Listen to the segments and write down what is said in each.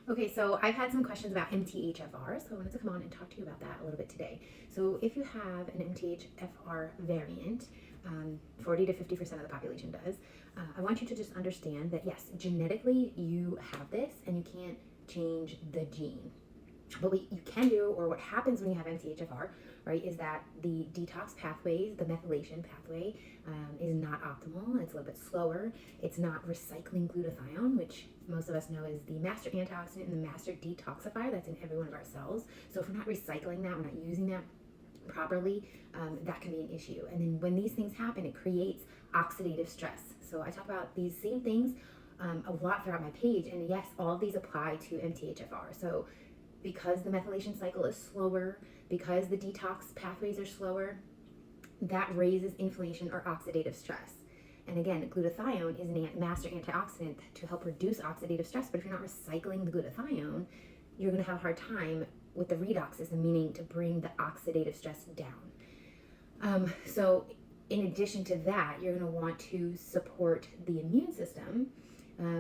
Okay, so I've had some questions about MTHFR, so I wanted to come on and talk to you about that a little bit today. So if you have an MTHFR variant, 40 to 50% of the population does, I want you to just understand that yes, genetically you have this and you can't change the gene. But what you can do, or what happens when you have MTHFR, right, is that the detox pathways, the methylation pathway, is not optimal. It's a little bit slower. It's not recycling glutathione, which most of us know is the master antioxidant and the master detoxifier that's in every one of our cells. So if we're not recycling that, we're not using that properly, that can be an issue. And then when these things happen, it creates oxidative stress. So I talk about these same things a lot throughout my page, and yes, all of these apply to MTHFR. So because the methylation cycle is slower, because the detox pathways are slower, that raises inflammation or oxidative stress. And again, glutathione is a master antioxidant to help reduce oxidative stress, but if you're not recycling the glutathione, you're going to have a hard time with the redox system, meaning to bring the oxidative stress down. So in addition to that, you're going to want to support the immune system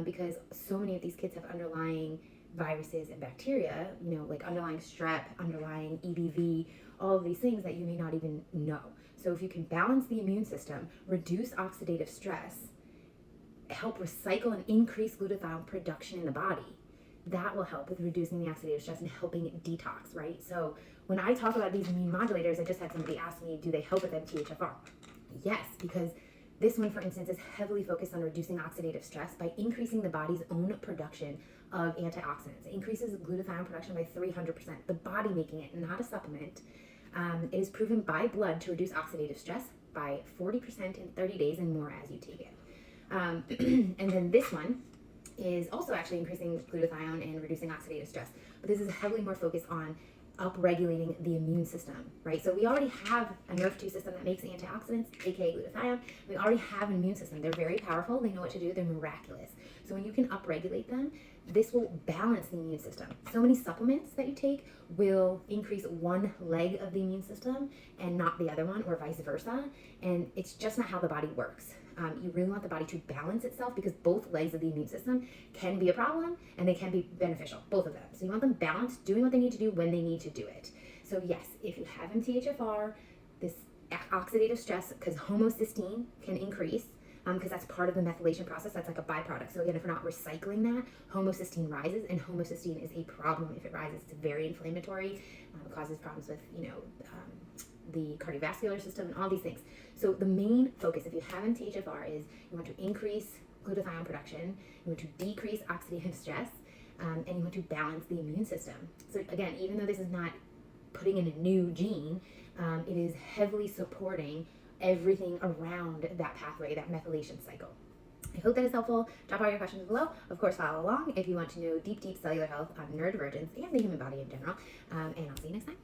because so many of these kids have underlying viruses and bacteria, like underlying strep, underlying EBV, all of these things that you may not even know. So if you can balance the immune system, reduce oxidative stress, help recycle and increase glutathione production in the body, that will help with reducing the oxidative stress and helping it detox, right? So when I talk about these immune modulators, I just had somebody ask me, do they help with MTHFR? Yes, because this one, for instance, is heavily focused on reducing oxidative stress by increasing the body's own production of antioxidants. It increases glutathione production by 300%, the body making it, not a supplement. It is proven by blood to reduce oxidative stress by 40% in 30 days and more as you take it. And then this one is also actually increasing glutathione and reducing oxidative stress, but this is heavily more focused on upregulating the immune system, right? So we already have a nerve 2 system that makes antioxidants, aka glutathione. We already have an immune system. They're very powerful. They know what to do. They're miraculous. So when you can upregulate them, this will balance the immune system. So many supplements that you take will increase one leg of the immune system and not the other one, or vice versa. And it's just not how the body works. You really want the body to balance itself because both legs of the immune system can be a problem and they can be beneficial, both of them. So you want them balanced, doing what they need to do when they need to do it. So yes, if you have MTHFR, this oxidative stress, because homocysteine can increase, because that's part of the methylation process. That's like a byproduct. So again, if we're not recycling that, homocysteine rises, and homocysteine is a problem. If it rises, it's very inflammatory. It causes problems with, the cardiovascular system and all these things. So the main focus, if you have MTHFR, is you want to increase glutathione production, you want to decrease oxidative stress, and you want to balance the immune system. So again, even though this is not putting in a new gene, it is heavily supporting everything around that pathway, that methylation cycle. I hope that is helpful. Drop all your questions below. Of course, follow along if you want to know deep cellular health on neurodivergence and the human body in general. And I'll see you next time.